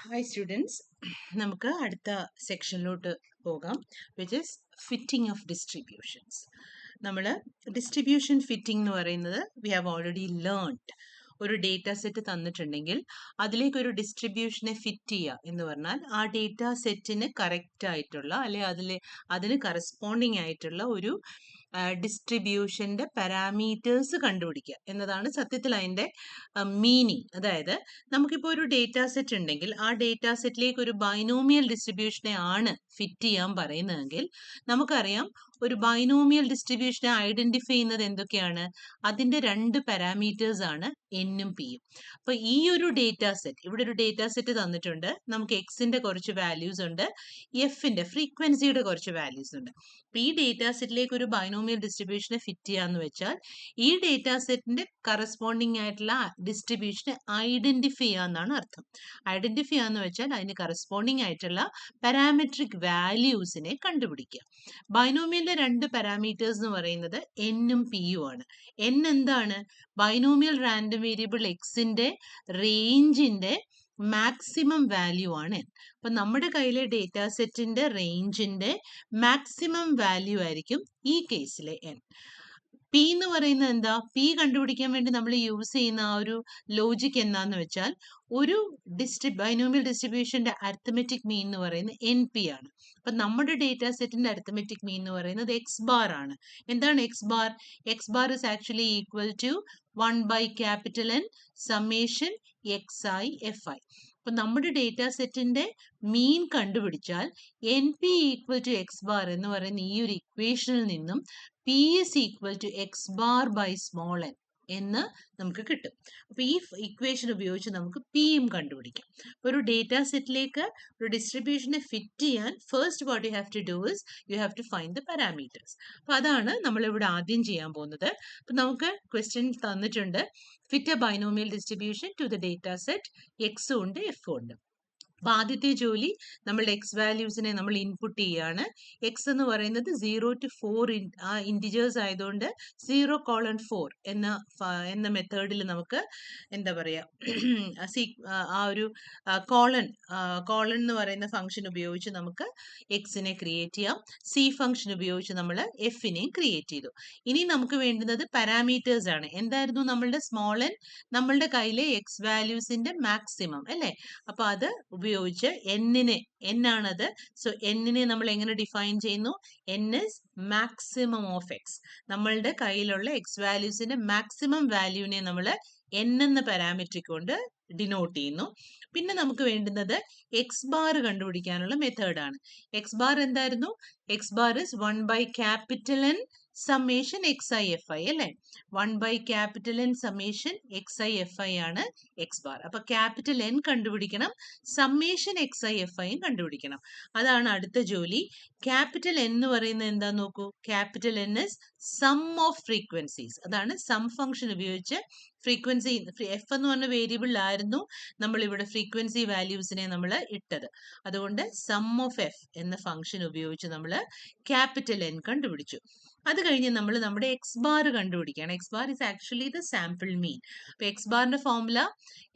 Hi students, നമുക്ക് അടുത്ത സെക്ഷനിലോട്ട് പോകാം, which is fitting of distributions. നമ്മൾ ഡിസ്ട്രിബ്യൂഷൻ ഫിറ്റിംഗ് എന്ന് പറയുന്നത് വി ഹാവ് ഓൾറെഡി ലേൺഡ്. ഒരു ഡേറ്റ സെറ്റ് തന്നിട്ടുണ്ടെങ്കിൽ അതിലേക്കൊരു ഡിസ്ട്രിബ്യൂഷനെ ഫിറ്റ് ചെയ്യുക എന്ന് പറഞ്ഞാൽ ആ ഡേറ്റ സെറ്റിന് കറക്റ്റ് ആയിട്ടുള്ള അല്ലെങ്കിൽ അതിന് കറസ്പോണ്ടിങ് ആയിട്ടുള്ള ഒരു ഡിസ്ട്രിബ്യൂഷൻ്റെ പാരാമീറ്റേഴ്സ് കണ്ടുപിടിക്കുക എന്നതാണ് സത്യത്തിൽ അതിൻ്റെ മീനിങ്. അതായത് നമുക്കിപ്പോൾ ഒരു ഡേറ്റ സെറ്റ് ഉണ്ടെങ്കിൽ ആ ഡേറ്റ സെറ്റിലേക്ക് ഒരു ബൈനോമിയൽ ഡിസ്ട്രിബ്യൂഷനെ ആണ് ഫിറ്റ് ചെയ്യാൻ പറയുന്നതെങ്കിൽ നമുക്കറിയാം ഒരു ബൈനോമിയൽ ഡിസ്ട്രിബ്യൂഷനെ ഐഡന്റിഫൈ ചെയ്യുന്നത് എന്തൊക്കെയാണ്? അതിൻ്റെ രണ്ട് പാരാമീറ്റേഴ്സ് ആണ് എന്നും പിയും. അപ്പോൾ ഈ ഒരു ഡേറ്റ സെറ്റ്, ഇവിടെ ഒരു ഡേറ്റ സെറ്റ് തന്നിട്ടുണ്ട്, നമുക്ക് എക്സിന്റെ കുറച്ച് വാല്യൂസ് ഉണ്ട്, എഫിന്റെ ഫ്രീക്വൻസിയുടെ കുറച്ച് വാല്യൂസ് ഉണ്ട്. അപ്പോൾ ഈ ഡേറ്റ സെറ്റിലേക്ക് ഒരു ബൈനോമിയൽ ഡിസ്ട്രിബ്യൂഷനെ ഫിറ്റ് ചെയ്യാന്ന് വെച്ചാൽ ഈ ഡേറ്റ സെറ്റിന്റെ കറസ്പോണ്ടിങ് ആയിട്ടുള്ള ഡിസ്ട്രിബ്യൂഷനെ ഐഡന്റിഫൈ ചെയ്യാന്നാണ് അർത്ഥം. ഐഡന്റിഫൈ ചെയ്യാന്ന് വെച്ചാൽ അതിന് കറസ്പോണ്ടിങ് ആയിട്ടുള്ള പാരാമെട്രിക് വാല്യൂസിനെ കണ്ടുപിടിക്കുക. ബൈനോമിയലിന്റെ രണ്ട് പാരാമീറ്റേഴ്സ് എന്ന് പറയുന്നത് എന്നും പിയും ആണ്. എൻ എന്താണ്? ബൈനോമിയൽ റാൻഡം വേരിയബിൾ എക്സിന്റെ റേഞ്ചിന്റെ മാക്സിമം വാല്യൂ ആണ് എൻ. അപ്പൊ നമ്മുടെ കയ്യിലെ ഡേറ്റ സെറ്റിന്റെ റേഞ്ചിന്റെ മാക്സിമം വാല്യൂ ആയിരിക്കും ഈ കേസിലെ എൻ. പി എന്ന് പറയുന്നത് എന്താ? പി കണ്ടുപിടിക്കാൻ വേണ്ടി നമ്മൾ യൂസ് ചെയ്യുന്ന ആ ഒരു ലോജിക് എന്താന്ന് വെച്ചാൽ ഒരു ബൈനോമിയൽ ഡിസ്ട്രിബ്യൂഷന്റെ അരിത്തമെറ്റിക് മീൻ എന്ന് പറയുന്നത് എൻ പി ആണ്. അപ്പൊ നമ്മുടെ ഡേറ്റ സെറ്റിന്റെ അരിത്തമെറ്റിക് മീൻ എന്ന് പറയുന്നത് എക്സ് ബാർ ആണ്. എന്താണ് X bar? X bar is actually equal to 1/N summation X I F I. അപ്പൊ നമ്മുടെ ഡേറ്റ സെറ്റിന്റെ മീൻ കണ്ടുപിടിച്ചാൽ N P equal to X bar എന്ന് പറയുന്ന ഈ ഒരു ഇക്വേഷനിൽ നിന്നും P is equal to X bar by small N എന്ന് നമുക്ക് കിട്ടും. അപ്പൊ ഈ ഇക്വേഷൻ ഉപയോഗിച്ച് നമുക്ക് പിയും കണ്ടുപിടിക്കാം. ഒരു ഡേറ്റ സെറ്റിലേക്ക് ഒരു ഡിസ്ട്രിബ്യൂഷനെ ഫിറ്റ് ചെയ്യാൻ first what you have to do is you have to find the parameters. അപ്പൊ അതാണ് നമ്മൾ ഇവിടെ ആദ്യം ചെയ്യാൻ പോകുന്നത്. അപ്പൊ നമുക്ക് ക്വസ്റ്റ്യൻ തന്നിട്ടുണ്ട്, fit a binomial distribution to the data set എക്സും ഉണ്ട് എഫും ഉണ്ട്. അപ്പൊ ആദ്യത്തെ ജോലി, നമ്മളുടെ എക്സ് വാല്യൂസിനെ നമ്മൾ ഇൻപുട്ട് ചെയ്യാണ്. എക്സ് എന്ന് പറയുന്നത് 0 to 4 ഇൻറ്റിജേഴ്സ് ആയതുകൊണ്ട് 0:4 എന്ന മെത്തേഡിൽ നമുക്ക് എന്താ പറയാ ആ ഒരു കോളൻ എന്ന് പറയുന്ന ഫംഗ്ഷൻ ഉപയോഗിച്ച് നമുക്ക് എക്സിനെ ക്രിയേറ്റ് ചെയ്യാം. സി ഫംഗ്ഷൻ ഉപയോഗിച്ച് നമ്മൾ എഫിനെയും ക്രിയേറ്റ് ചെയ്തു. ഇനി നമുക്ക് വേണ്ടുന്നത് പാരാമീറ്റേഴ്സ് ആണ്. എന്തായിരുന്നു നമ്മളുടെ സ്മോൾ എൻ? നമ്മളുടെ കയ്യിലെ എക്സ് വാല്യൂസിന്റെ മാക്സിമം അല്ലേ? അപ്പൊ അത് ഉപയോഗിച്ച് എന്നാണത്. സോ എന്നിനെ നമ്മൾ എങ്ങനെ ഡിഫൈൻ ചെയ്യുന്നു? N is maximum of X. നമ്മളുടെ കയ്യിലുള്ള എക്സ് വാല്യൂസിന്റെ മാക്സിമം വാല്യൂവിനെ നമ്മൾ എൻ എന്ന പാരാമെട്രിക് കൊണ്ട് ഡിനോട്ട് ചെയ്യുന്നു. പിന്നെ നമുക്ക് വേണ്ടുന്നത് എക്സ് ബാർ കണ്ടുപിടിക്കാനുള്ള മെത്തേഡാണ്. എക്സ് ബാർ എന്തായിരുന്നു? X bar is 1/N summation X I F I അല്ലേ? 1/N summation X I F I ആണ് എക്സ് ബാർ. അപ്പൊ ക്യാപിറ്റൽ എൻ കണ്ടുപിടിക്കണം, സമ്മേഷൻ എക്സ് ഐ എഫ് ഐയും കണ്ടുപിടിക്കണം. അതാണ് അടുത്ത ജോലി. ക്യാപിറ്റൽ എൻ എന്ന് പറയുന്നത് എന്താ നോക്കൂ. Capital N is sum of frequencies. അതാണ് സം ഫംഗ്ഷൻ ഉപയോഗിച്ച് ഫ്രീക്വൻസി എഫ് എന്ന് പറഞ്ഞ വേരിയബിളിലായിരുന്നു നമ്മൾ ഇവിടെ ഫ്രീക്വൻസി വാല്യൂസിനെ നമ്മൾ ഇട്ടത്. അതുകൊണ്ട് സം ഓഫ് എഫ് എന്ന ഫംഗ്ഷൻ ഉപയോഗിച്ച് നമ്മൾ ക്യാപിറ്റൽ എൻ കണ്ടുപിടിച്ചു. അത് കഴിഞ്ഞ് നമ്മൾ നമ്മുടെ എക്സ് ബാർ കണ്ടുപിടിക്കുകയാണ്. X bar is actually the sample mean. അപ്പൊ എക്സ് ബാറിന്റെ ഫോർമുല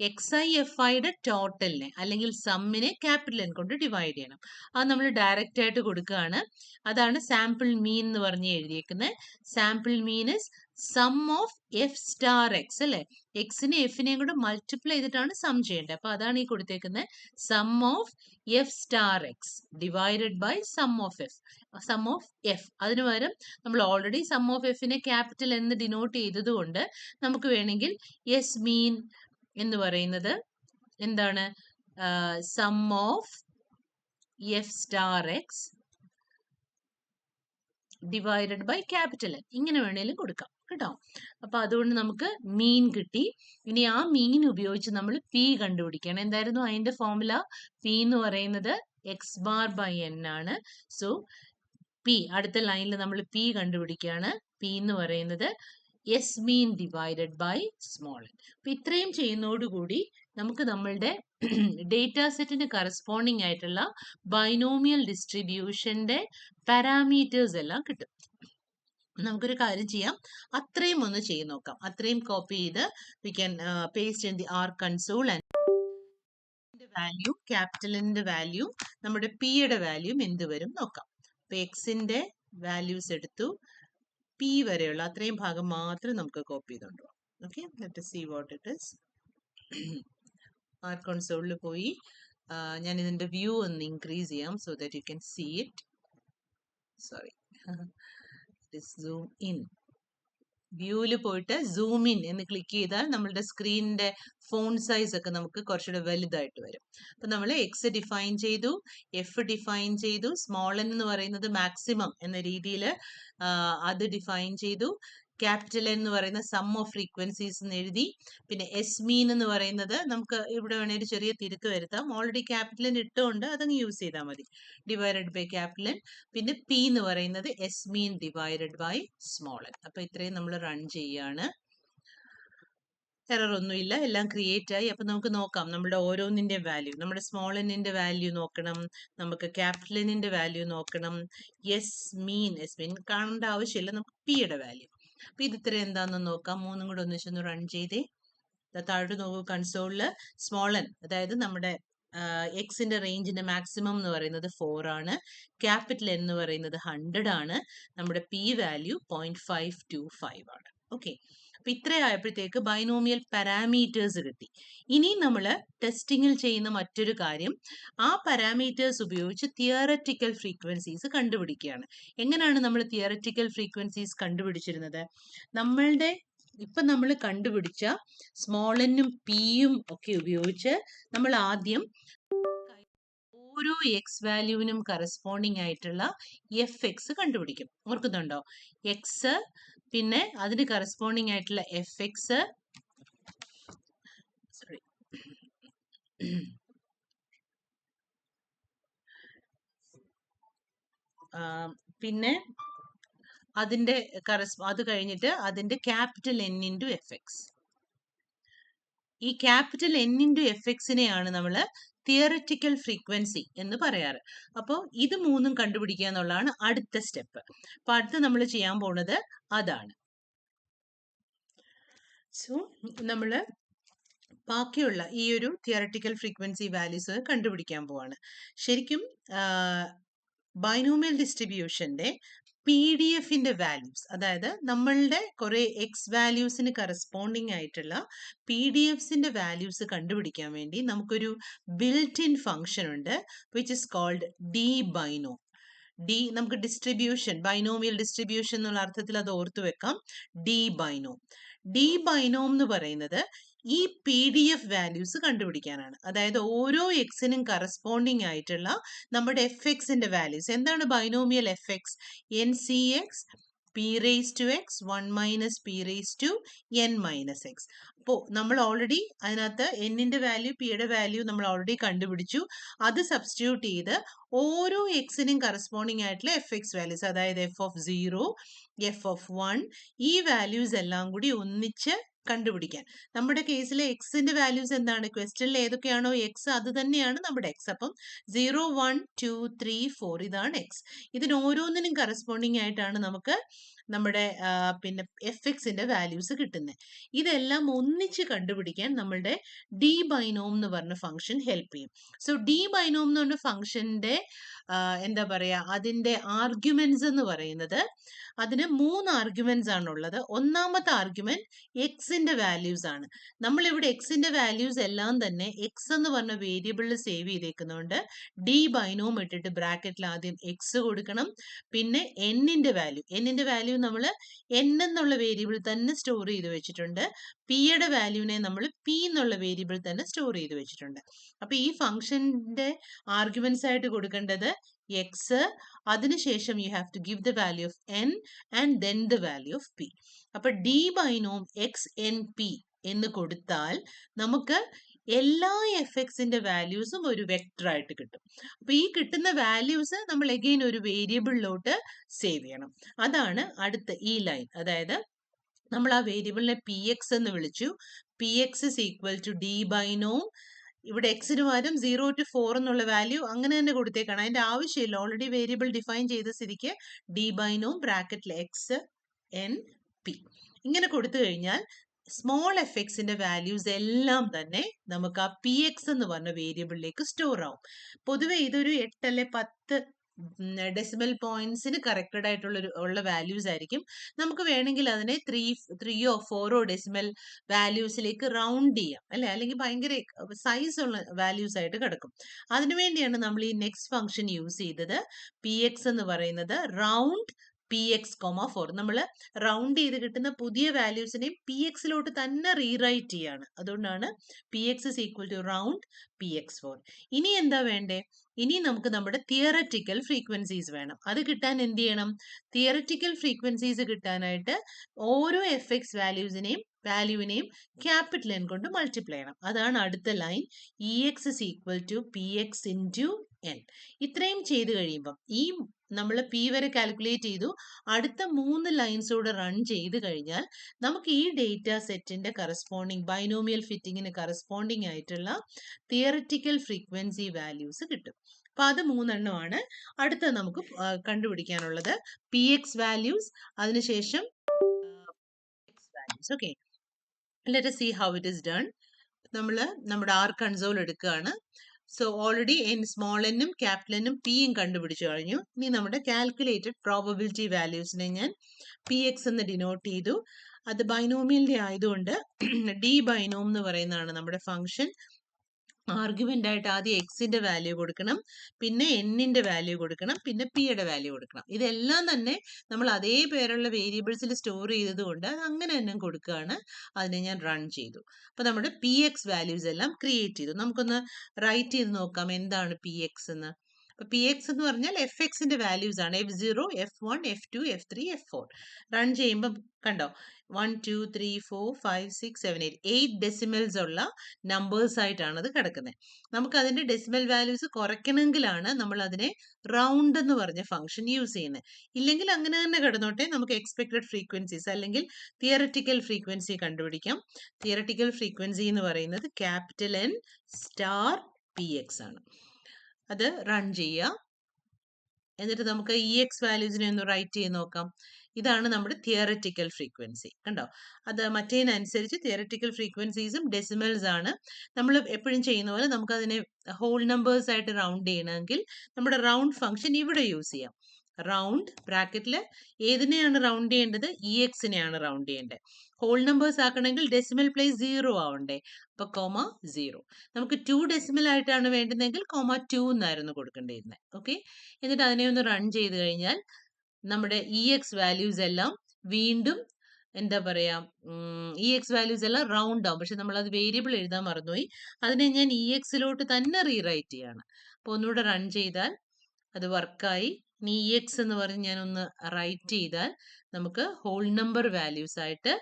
എക്സ് ഐ എഫ് ഐയുടെ ടോട്ടലിനെ അല്ലെങ്കിൽ സമ്മിനെ ക്യാപിറ്റൽ എൻ കൊണ്ട് ഡിവൈഡ് ചെയ്യണം. അത് നമ്മൾ ഡയറക്റ്റ് ആയിട്ട് കൊടുക്കുകയാണ്. അതാണ് സാമ്പിൾ മീൻ എന്ന് പറഞ്ഞ് എഴുതിയേക്കുന്നത്. Sample mean is sum of F star X അല്ലെ? എക്സിനെ എഫിനെയും കൂടെ മൾട്ടിപ്ലൈ ചെയ്തിട്ടാണ് സം ചെയ്യേണ്ടത്. അപ്പൊ അതാണ് ഈ കൊടുത്തേക്കുന്നത്, sum of F star X divided by sum of F. Sum of F അതിന് പകരം നമ്മൾ ഓൾറെഡി സം ഓഫ് എഫിനെ ക്യാപിറ്റൽ എന്ന് ഡിനോട്ട് ചെയ്തത് കൊണ്ട് നമുക്ക് വേണമെങ്കിൽ എസ് മീൻ എന്ന് പറയുന്നത് എന്താണ്? Sum of F star X divided by capital N, ഇങ്ങനെ വേണേലും കൊടുക്കാം കേട്ടോ. അപ്പൊ അതുകൊണ്ട് നമുക്ക് മീൻ കിട്ടി. ഇനി ആ മീൻ ഉപയോഗിച്ച് നമ്മൾ പി കണ്ടുപിടിക്കണം. എന്തായിരുന്നു അതിന്റെ ഫോർമുല? പി എന്ന് പറയുന്നത് എക്സ് ബാർ ബൈ എൻ ആണ്. സോ പി അടുത്ത ലൈനിൽ നമ്മൾ പി കണ്ടുപിടിക്കുകയാണ്. പി എന്ന് പറയുന്നത് S mean divided by small N. അപ്പൊ ഇത്രയും ചെയ്യുന്നതോടുകൂടി നമുക്ക് നമ്മളുടെ ഡേറ്റ സെറ്റിന് കറസ്പോണ്ടിങ് ആയിട്ടുള്ള ബൈനോമിയൽ ഡിസ്ട്രിബ്യൂഷന്റെ പാരാമീറ്റേഴ്സ് എല്ലാം കിട്ടും. നമുക്കൊരു കാര്യം ചെയ്യാം, അത്രയും ഒന്ന് ചെയ്ത് നോക്കാം. അത്രയും കോപ്പി ചെയ്ത് we can paste in the R console and value, capital എന്നിന്റെ വാല്യൂ, നമ്മുടെ പിയുടെ വാല്യൂ എന്ത് വരും നോക്കാം. അപ്പൊ എക്സിന്റെ വാല്യൂസ് എടുത്തു, പി വരെയുള്ള അത്രയും ഭാഗം മാത്രം നമുക്ക് കോപ്പി ചെയ്തുകൊണ്ട് പോകാം. Okay, let us see what it is. R കൺസോളിൽ പോയി ഞാൻ ഇതിന്റെ വ്യൂ ഒന്ന് ഇൻക്രീസ് ചെയ്യാം so that you can see it. Sorry, zoom in. വ്യൂവിൽ പോയിട്ട് സൂം ഇൻ എന്ന് ക്ലിക്ക് ചെയ്താൽ നമ്മളുടെ സ്ക്രീനിന്റെ ഫോൺ സൈസ് ഒക്കെ നമുക്ക് കുറച്ചുകൂടെ വലുതായിട്ട് വരും. അപ്പൊ നമ്മൾ എക്സ് ഡിഫൈൻ ചെയ്തു, എഫ് ഡിഫൈൻ ചെയ്തു, സ്മോൾ എൻ എന്ന് പറയുന്നത് മാക്സിമം എന്ന രീതിയിൽ അത് ഡിഫൈൻ ചെയ്തു, ക്യാപിറ്റൽ എന്ന് പറയുന്ന സം ഓഫ് ഫ്രീക്വൻസീസ് എന്ന് എഴുതി, പിന്നെ എസ് മീൻ എന്ന് പറയുന്നത് നമുക്ക് ഇവിടെ വേണേൽ ചെറിയ തിരുത്ത് വരുത്താം, ഓൾറെഡി ക്യാപിറ്റലിന് ഇട്ടുകൊണ്ട് അതങ്ങ് യൂസ് ചെയ്താൽ മതി, ഡിവൈഡഡ് ബൈ ക്യാപിറ്റൽ. പിന്നെ പി എന്ന് പറയുന്നത് S mean divided by small N. അപ്പൊ ഇത്രയും നമ്മൾ റൺ ചെയ്യാണ്. എറർ ഒന്നുമില്ല, എല്ലാം ക്രിയേറ്റ് ആയി. അപ്പൊ നമുക്ക് നോക്കാം നമ്മുടെ ഓരോന്നിന്റെ വാല്യൂ. നമ്മുടെ സ്മോൾ എന്നിന്റെ വാല്യൂ നോക്കണം, നമുക്ക് ക്യാപിറ്റൽ എന്നിന്റെ വാല്യൂ നോക്കണം, എസ് മീൻ കാണേണ്ട ആവശ്യമില്ല, നമുക്ക് പിയുടെ വാല്യൂ. അപ്പൊ ഇത് ഇത്ര എന്താണെന്ന് നോക്കാം. മൂന്നും കൂടെ ഒന്നിച്ചൊന്ന് റൺ ചെയ്തേ. താഴോട്ട് നോക്കൂ, കൺസോളില് സ്മോൾ എൻ, അതായത് നമ്മുടെ എക്സിന്റെ റേഞ്ചിന്റെ മാക്സിമം എന്ന് പറയുന്നത് 4 ആണ്, ക്യാപിറ്റൽ എന്ന് പറയുന്നത് 100 ആണ്, നമ്മുടെ പി വാല്യൂ 0.525 ആണ്. ഓക്കെ, അപ്പൊ ഇത്രയായപ്പോഴത്തേക്ക് ബൈനോമിയൽ പാരാമീറ്റേഴ്സ് കിട്ടി. ഇനി നമ്മൾ ടെസ്റ്റിങ്ങിൽ ചെയ്യുന്ന മറ്റൊരു കാര്യം, ആ പാരാമീറ്റേഴ്സ് ഉപയോഗിച്ച് തിയററ്റിക്കൽ ഫ്രീക്വൻസീസ് കണ്ടുപിടിക്കുകയാണ്. എങ്ങനെയാണ് നമ്മൾ തിയററ്റിക്കൽ ഫ്രീക്വൻസീസ് കണ്ടുപിടിച്ചിരുന്നത്? നമ്മളുടെ ഇപ്പൊ നമ്മൾ കണ്ടുപിടിച്ച സ്മോൾ എന്നും പിയും ഒക്കെ ഉപയോഗിച്ച് നമ്മൾ ആദ്യം ഓരോ എക്സ് വാല്യൂവിനും കറസ്പോണ്ടിങ് ആയിട്ടുള്ള എഫ് എക്സ് കണ്ടുപിടിക്കും. ഓർക്കുന്നുണ്ടോ? എക്സ്, പിന്നെ അതിന് കറസ്പോണ്ടിങ് ആയിട്ടുള്ള എഫ് എക്സ്, സോറി, പിന്നെ അതിന്റെ അത് കഴിഞ്ഞിട്ട് അതിന്റെ capital N into F X. ഈ ക്യാപിറ്റൽ എൻ ഇൻറ്റു എഫ് എക്സിനെയാണ് നമ്മൾ തിയററ്റിക്കൽ ഫ്രീക്വൻസി എന്ന് പറയാറ്. അപ്പോൾ ഇത് മൂന്നും കണ്ടുപിടിക്കുക എന്നുള്ളതാണ് അടുത്ത സ്റ്റെപ്പ്. അപ്പൊ അടുത്ത് നമ്മൾ ചെയ്യാൻ പോണത് അതാണ്. സോ നമ്മൾ ബാക്കിയുള്ള ഈ ഒരു തിയററ്റിക്കൽ ഫ്രീക്വൻസി വാല്യൂസ് കണ്ടുപിടിക്കാൻ പോവാണ്. ശരിക്കും ബൈനോമിയൽ ഡിസ്ട്രിബ്യൂഷന്റെ PDF വാല്യൂസ്, അതായത് നമ്മളുടെ കുറെ എക്സ് വാല്യൂസിന് കറസ്പോണ്ടിങ് ആയിട്ടുള്ള PDFs വാല്യൂസ് കണ്ടുപിടിക്കാൻ വേണ്ടി നമുക്കൊരു ബിൽറ്റ് ഇൻ ഫംഗ്ഷൻ ഉണ്ട്, വിച്ച് ഇസ് കോൾഡ് ഡി ബൈനോം. നമുക്ക് ഡിസ്ട്രിബ്യൂഷൻ, ബൈനോമിയൽ ഡിസ്ട്രിബ്യൂഷൻ എന്നുള്ള അർത്ഥത്തിൽ അത് ഓർത്തു വെക്കാം. ഡി ബൈനോം എന്ന് പറയുന്നത് ഈ PDF വാല്യൂസ് കണ്ടുപിടിക്കാനാണ്. അതായത് ഓരോ എക്സിനും കറസ്പോണ്ടിങ് ആയിട്ടുള്ള നമ്മുടെ എഫ് എക്സിന്റെ വാല്യൂസ്. എന്താണ് binomial F X? NCX P raised to x 1 minus P raised to n minus x. അപ്പോൾ നമ്മൾ ഓൾറെഡി അതിനകത്ത് എന്നിന്റെ വാല്യൂ പിയുടെ വാല്യൂ നമ്മൾ ഓൾറെഡി കണ്ടുപിടിച്ചു. അത് സബ്സ്റ്റിറ്റ്യൂട്ട് ചെയ്ത് ഓരോ എക്സിനും കറസ്പോണ്ടിങ് ആയിട്ടുള്ള എഫ് എക്സ് വാല്യൂസ്, അതായത് f(0), f(1), ഈ വാല്യൂസ് എല്ലാം കൂടി ഒന്നിച്ച് കണ്ടുപിടിക്കാൻ. നമ്മുടെ കേസിലെ എക്സിന്റെ വാല്യൂസ് എന്താണ്? ക്വസ്റ്റ്യനിൽ ഏതൊക്കെയാണോ എക്സ് അത് തന്നെയാണ് നമ്മുടെ എക്സ്. അപ്പം 0, 1, 2, 3, 4 ഇതാണ് എക്സ്. ഇതിന് ഓരോന്നിനും കറസ്പോണ്ടിങ് ആയിട്ടാണ് നമുക്ക് നമ്മുടെ പിന്നെ എഫ് എക്സിന്റെ വാല്യൂസ് കിട്ടുന്നത്. ഇതെല്ലാം ഒന്നിച്ച് കണ്ടുപിടിക്കാൻ നമ്മളുടെ ഡി ബൈനോം എന്ന് പറഞ്ഞ ഫംഗ്ഷൻ ഹെൽപ്പ് ചെയ്യും. സോ ഡി ബൈനോം എന്ന് പറഞ്ഞ ഫംഗ്ഷന്റെ എന്താ പറയാ, അതിന്റെ ആർഗ്യുമെന്റ്സ് എന്ന് പറയുന്നത്, അതിന് 3 ആർഗ്യുമെന്റ്സ് ആണുള്ളത്. ഒന്നാമത്തെ ആർഗ്യുമെന്റ് എക്സിന്റെ വാല്യൂസ് ആണ്. നമ്മളിവിടെ എക്സിന്റെ വാല്യൂസ് എല്ലാം തന്നെ എക്സ് എന്ന് പറഞ്ഞ വേരിയബിളിൽ സേവ് ചെയ്തേക്കുന്നതുകൊണ്ട് ഡി ബൈനോം ഇട്ടിട്ട് ബ്രാക്കറ്റിൽ ആദ്യം എക്സ് കൊടുക്കണം. പിന്നെ എന്നിന്റെ വാല്യൂ നമ്മൾ എൻ എന്നുള്ള വേരിയബിൾ തന്നെ സ്റ്റോർ ചെയ്ത് വെച്ചിട്ടുണ്ട്. പിയുടെ വാല്യൂവിനെ നമ്മൾ പി എന്നുള്ള വേരിയബിൾ തന്നെ സ്റ്റോർ ചെയ്ത് വെച്ചിട്ടുണ്ട്. അപ്പൊ ഈ ഫംഗ്ഷന്റെ ആർഗ്യുമെന്റ്സ് ആയിട്ട് കൊടുക്കേണ്ടത് എക്സ്, അതിനുശേഷം you have to give the value of N and then the value of P. അപ്പൊ D binom X N P എന്ന് കൊടുത്താൽ നമുക്ക് എല്ലാ എഫ് എക്സിന്റെ വാല്യൂസും ഒരു വെക്ടർ ആയിട്ട് കിട്ടും. അപ്പൊ ഈ കിട്ടുന്ന വാല്യൂസ് നമ്മൾ അഗെയിൻ ഒരു വേരിയബിളിലോട്ട് സേവ് ചെയ്യണം. അതാണ് അടുത്ത ഈ ലൈൻ. അതായത് നമ്മൾ ആ വേരിയബിളിനെ പി എക്സ് എന്ന് വിളിച്ചു. P X is equal to d binom, ഇവിടെ എക്സിന് പകരം 0 to 4 എന്നുള്ള വാല്യൂ അങ്ങനെ തന്നെ കൊടുത്തേക്കാണ്, അതിന്റെ ആവശ്യമില്ല, ഓൾറെഡി വേരിയബിൾ ഡിഫൈൻ ചെയ്ത സ്ഥിതിക്ക് ഡി ബൈനോം ബ്രാക്കറ്റിൽ എക്സ് എൻ പി ഇങ്ങനെ കൊടുത്തു കഴിഞ്ഞാൽ സ്മോൾ എഫക്ട്സിന്റെ വാല്യൂസ് എല്ലാം തന്നെ നമുക്ക് ആ പി എക്സ് എന്ന് പറഞ്ഞ വേരിയബിളിലേക്ക് സ്റ്റോർ ആവും. പൊതുവെ ഇതൊരു 8 അല്ലെ 10 ഡെസിമൽ പോയിന്റ്സിന് കറക്റ്റഡ് ഉള്ള വാല്യൂസ് ആയിരിക്കും. നമുക്ക് വേണമെങ്കിൽ അതിനെ 3 4 ഡെസിമൽ വാല്യൂസിലേക്ക് റൗണ്ട് ചെയ്യാം അല്ലെ, അല്ലെങ്കിൽ ഭയങ്കര സൈസ് ഉള്ള വാല്യൂസ് ആയിട്ട് കിടക്കും. അതിനുവേണ്ടിയാണ് നമ്മൾ ഈ നെക്സ്റ്റ് ഫംഗ്ഷൻ യൂസ് ചെയ്തത്. പി എക്സ് എന്ന് പറയുന്നത് റൗണ്ട് പി എക്സ് കോമ 4. നമ്മൾ റൗണ്ട് ചെയ്ത് കിട്ടുന്ന പുതിയ വാല്യൂസിനെയും പി എക്സിലോട്ട് തന്നെ റീറൈറ്റ് ചെയ്യാണ്. അതുകൊണ്ടാണ് P X is equal to round P X 4. ഇനി എന്താ വേണ്ടേ? ഇനി നമുക്ക് നമ്മുടെ തിയററ്റിക്കൽ ഫ്രീക്വൻസീസ് വേണം. അത് കിട്ടാൻ എന്ത് ചെയ്യണം? തിയററ്റിക്കൽ ഫ്രീക്വൻസീസ് കിട്ടാനായിട്ട് ഓരോ എഫ് എക്സ് വാല്യൂവിനെയും ക്യാപിറ്റൽ എൻ കൊണ്ട് മൾട്ടിപ്ലൈ ചെയ്യണം. അതാണ് അടുത്ത line. E X is equal to P X into N. ഇത്രയും ചെയ്ത് കഴിയുമ്പം ഈ നമ്മൾ പി വരെ കാൽക്കുലേറ്റ് ചെയ്തു. അടുത്ത 3 ലൈൻസോട് റൺ ചെയ്ത് കഴിഞ്ഞാൽ നമുക്ക് ഈ ഡേറ്റ സെറ്റിന്റെ കറസ്പോണ്ടിങ് ബൈനോമിയൽ ഫിറ്റിങ്ങിന് കറസ്പോണ്ടിങ് ആയിട്ടുള്ള തിയററ്റിക്കൽ ഫ്രീക്വൻസി വാല്യൂസ് കിട്ടും. അപ്പൊ അത് 3 എണ്ണമാണ് അടുത്ത നമുക്ക് കണ്ടുപിടിക്കാനുള്ളത്. പി എക്സ് വാല്യൂസ്, അതിനുശേഷം values. Okay, let us see how it is done. നമ്മൾ നമ്മുടെ ആർ കൺസോൾ എടുക്കുകയാണ്. സോ ഓൾറെഡി സ്മോൾ എന്നും ക്യാപിറ്റൽ എന്നും പിയും കണ്ടുപിടിച്ചു കഴിഞ്ഞു. ഇനി നമ്മുടെ കാൽക്കുലേറ്റഡ് പ്രോബബിലിറ്റി വാല്യൂസിനെ ഞാൻ പി എക്സ് എന്ന് ഡിനോട്ട് ചെയ്തു. അത് ബൈനോമിയലിന്റെ ആയതുകൊണ്ട് ഡി ബൈനോം എന്ന് പറയുന്നതാണ് നമ്മുടെ ഫംഗ്ഷൻ. ആർഗ്യുമെന്റ് ആയിട്ട് ആദ്യം എക്സിന്റെ വാല്യൂ കൊടുക്കണം, പിന്നെ എന്നിന്റെ വാല്യൂ കൊടുക്കണം, പിന്നെ പിയുടെ വാല്യൂ കൊടുക്കണം. ഇതെല്ലാം തന്നെ നമ്മൾ അതേ പേരുള്ള വേരിയബിൾസിൽ സ്റ്റോർ ചെയ്തത് കൊണ്ട് അത് അങ്ങനെ തന്നെ കൊടുക്കുകയാണ്. അതിനെ ഞാൻ റൺ ചെയ്തു. അപ്പൊ നമ്മുടെ പി എക്സ് വാല്യൂസ് എല്ലാം ക്രിയേറ്റ് ചെയ്തു. നമുക്കൊന്ന് റൈറ്റ് ചെയ്ത് നോക്കാം എന്താണ് പി എക്സ് എന്ന്. അപ്പൊ പി എക്സ് എന്ന് പറഞ്ഞാൽ എഫ് എക്സിന്റെ വാല്യൂസ് ആണ്. F0, F1, F2, F3, F4. Run ചെയ്യുമ്പോൾ കണ്ടോ 1 2 3 4 5 6 7 8 ഡെസിമൽസ് ഉള്ള നമ്പേഴ്സ് ആയിട്ടാണ് അത് കിടക്കുന്നത്. നമുക്ക് അതിന്റെ ഡെസിമൽ വാല്യൂസ് കുറയ്ക്കണമെങ്കിലാണ് നമ്മൾ അതിനെ റൗണ്ട് എന്ന് പറഞ്ഞ ഫംഗ്ഷൻ യൂസ് ചെയ്യുന്നത്. ഇല്ലെങ്കിൽ അങ്ങനെ തന്നെ കിടന്നോട്ടെ, നമുക്ക് എക്സ്പെക്ടഡ് ഫ്രീക്വൻസീസ് അല്ലെങ്കിൽ തിയററ്റിക്കൽ ഫ്രീക്വൻസി കണ്ടുപിടിക്കാം. തിയററ്റിക്കൽ ഫ്രീക്വൻസി എന്ന് പറയുന്നത് capital N star P X ആണ്. അത് റൺ ചെയ്യുക. എന്നിട്ട് നമുക്ക് ഇ എക്സ് വാല്യൂസിനെ ഒന്ന് റൈറ്റ് ചെയ്ത് നോക്കാം. ഇതാണ് നമ്മുടെ തിയററ്റിക്കൽ ഫ്രീക്വൻസി. കണ്ടോ, അത് മറ്റേതിനനുസരിച്ച് തിയററ്റിക്കൽ ഫ്രീക്വൻസീസും ഡെസിമൽസ് ആണ്. നമ്മൾ എപ്പോഴും ചെയ്യുന്ന പോലെ നമുക്ക് അതിനെ ഹോൾ നമ്പേഴ്സ് ആയിട്ട് റൗണ്ട് ചെയ്യണമെങ്കിൽ നമ്മുടെ റൗണ്ട് ഫംഗ്ഷൻ ഇവിടെ യൂസ് ചെയ്യാം. റൗണ്ട് ബ്രാക്കറ്റിൽ ഏതിനെയാണ് റൗണ്ട് ചെയ്യേണ്ടത്? ഇ എക്സിനെയാണ് റൗണ്ട് ചെയ്യേണ്ടത്. ഹോൾ നമ്പേഴ്സ് ആക്കണമെങ്കിൽ ഡെസിമൽ പ്ലേസ് 0 ആവണ്ടേ, അപ്പൊ കോമ 0. നമുക്ക് 2 ഡെസിമൽ ആയിട്ടാണ് വേണ്ടുന്നതെങ്കിൽ കോമ 2 എന്നായിരുന്നു കൊടുക്കേണ്ടിയിരുന്നത്. ഓക്കെ, എന്നിട്ട് അതിനെ ഒന്ന് റൺ ചെയ്ത് കഴിഞ്ഞാൽ നമ്മുടെ ഇ എക്സ് വാല്യൂസ് എല്ലാം വീണ്ടും എന്താ പറയാ, ഇ എക്സ് വാല്യൂസ് എല്ലാം റൗണ്ട് ആവും. പക്ഷെ നമ്മൾ അത് വേരിയബിൾ എഴുതാൻ മറന്നുപോയി. അതിനെ ഞാൻ ഇ എക്സിലോട്ട് തന്നെ റീറൈറ്റ് ചെയ്യാണ്. അപ്പോൾ ഒന്നുകൂടെ റൺ ചെയ്താൽ അത് വർക്കായി. ഇനി ഇ എക്സ് എന്ന് പറഞ്ഞ് ഞാനൊന്ന് റൈറ്റ് ചെയ്താൽ നമുക്ക് ഹോൾ നമ്പർ വാല്യൂസ് ആയിട്ട്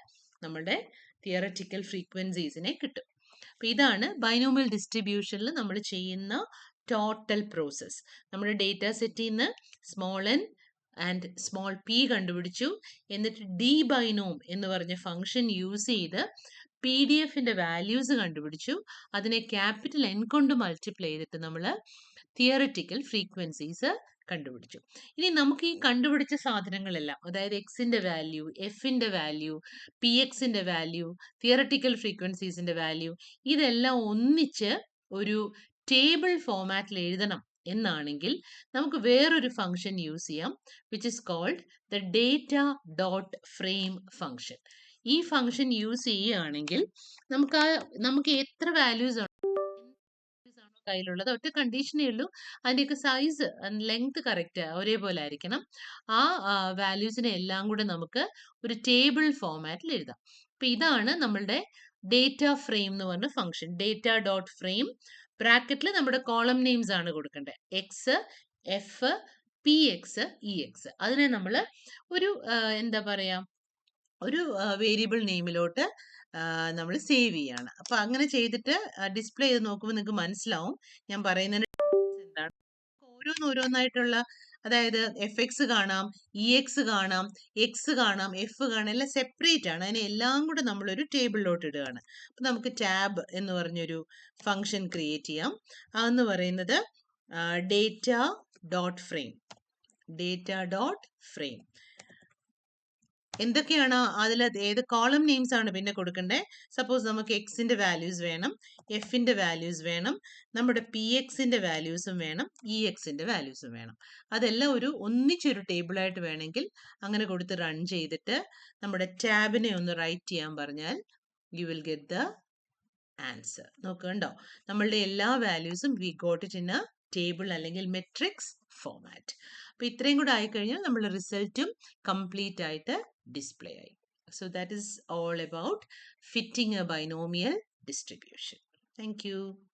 നമ്മുടെ തിയററ്റിക്കൽ ഫ്രീക്വൻസീസിനെ കിട്ടും. അപ്പൊ ഇതാണ് ബൈനോമിയൽ ഡിസ്ട്രിബ്യൂഷനിൽ നമ്മൾ ചെയ്യുന്ന ടോട്ടൽ പ്രോസസ്. നമ്മുടെ ഡേറ്റ സെറ്റിൽ നിന്ന് small N and small P കണ്ടുപിടിച്ചു. എന്നിട്ട് ഡി ബൈനോം എന്ന് പറഞ്ഞ ഫംഗ്ഷൻ യൂസ് ചെയ്ത് പി ഡി എഫിന്റെ വാല്യൂസ് കണ്ടുപിടിച്ചു. അതിനെ ക്യാപിറ്റൽ എൻ കൊണ്ട് മൾട്ടിപ്ലൈ ചെയ്തിട്ട് നമ്മൾ തിയററ്റിക്കൽ ഫ്രീക്വൻസീസ് കണ്ടുപിടിച്ചു. ഇനി നമുക്ക് ഈ കണ്ടുപിടിച്ച സാധനങ്ങളെല്ലാം, അതായത് എക്സിന്റെ വാല്യൂ, എഫിന്റെ വാല്യൂ, പി എക്സിന്റെ വാല്യൂ, തിയററ്റിക്കൽ ഫ്രീക്വൻസീസിന്റെ വാല്യൂ, ഇതെല്ലാം ഒന്നിച്ച് ഒരു ടേബിൾ ഫോമാറ്റിൽ എഴുതണം എന്നാണെങ്കിൽ നമുക്ക് വേറൊരു ഫംഗ്ഷൻ യൂസ് ചെയ്യാം, which is called the data dot frame function. ഈ ഫംഗ്ഷൻ യൂസ് ചെയ്യുകയാണെങ്കിൽ നമുക്ക് എത്ര വാല്യൂസ് കയ്യിലുള്ളത്, ഒറ്റ കണ്ടീഷനേ ഉള്ളൂ, അതിൻ്റെയൊക്കെ സൈസ് ലെങ്ത് കറക്റ്റ് ഒരേപോലെ ആയിരിക്കണം. ആ വാല്യൂസിനെ എല്ലാം കൂടെ നമുക്ക് ഒരു ടേബിൾ ഫോമാറ്റിൽ എഴുതാം. അപ്പൊ ഇതാണ് നമ്മളുടെ ഡേറ്റ ഫ്രെയിം എന്ന് പറഞ്ഞ ഫംഗ്ഷൻ. ഡേറ്റ ഡോട്ട് ഫ്രെയിം ബ്രാക്കറ്റിൽ നമ്മുടെ കോളം നെയിംസ് ആണ് കൊടുക്കേണ്ടത്. X, F, P X, E X. അതിനെ നമ്മൾ ഒരു എന്താ പറയാ, ഒരു വേരിയബിൾ നെയിമിലോട്ട് നമ്മൾ സേവ് ചെയ്യാണ്. അപ്പൊ അങ്ങനെ ചെയ്തിട്ട് ഡിസ്പ്ലേ ചെയ്ത് നോക്കുമ്പോൾ നിങ്ങൾക്ക് മനസ്സിലാവും ഞാൻ പറയുന്നതിന് എന്താണ്. ഓരോന്നായിട്ടുള്ള, അതായത് എഫ് എക്സ് കാണാം, ഇ എക്സ് കാണാം, എക്സ് കാണാം, എഫ് കാണാം, എല്ലാം സെപ്പറേറ്റ് ആണ്. അതിനെ എല്ലാം കൂടെ നമ്മളൊരു ടേബിളിലോട്ട് ഇടുകയാണ്. അപ്പൊ നമുക്ക് ടാബ് എന്ന് പറഞ്ഞൊരു ഫംഗ്ഷൻ ക്രിയേറ്റ് ചെയ്യാം. അതെന്ന് പറയുന്നത് data dot frame. Data dot frame എന്തൊക്കെയാണ് അതിൽ ഏത് കോളം നെയിംസ് ആണ് പിന്നെ കൊടുക്കേണ്ടത്? സപ്പോസ് നമുക്ക് എക്സിന്റെ വാല്യൂസ് വേണം, എഫിന്റെ വാല്യൂസ് വേണം, നമ്മുടെ പി എക്സിന്റെ വാല്യൂസും വേണം, ഇ എക്സിന്റെ വാല്യൂസും വേണം. അതെല്ലാം ഒന്നിച്ചൊരു ടേബിളായിട്ട് വേണമെങ്കിൽ അങ്ങനെ കൊടുത്ത് റൺ ചെയ്തിട്ട് നമ്മുടെ ടാബിനെ ഒന്ന് റൈറ്റ് ചെയ്യാൻ പറഞ്ഞാൽ you will get the answer. നോക്കണ്ടോ, നമ്മളുടെ എല്ലാ വാല്യൂസും we got it in a table അല്ലെങ്കിൽ മെട്രിക്സ് ഫോമാറ്റ്. അപ്പൊ ഇത്രയും കൂടെ ആയിക്കഴിഞ്ഞാൽ നമ്മൾ റിസൾട്ടും കംപ്ലീറ്റ് ആയിട്ട് ഡിസ്പ്ലേ ആയി. So that is all about fitting a binomial distribution. Thank you.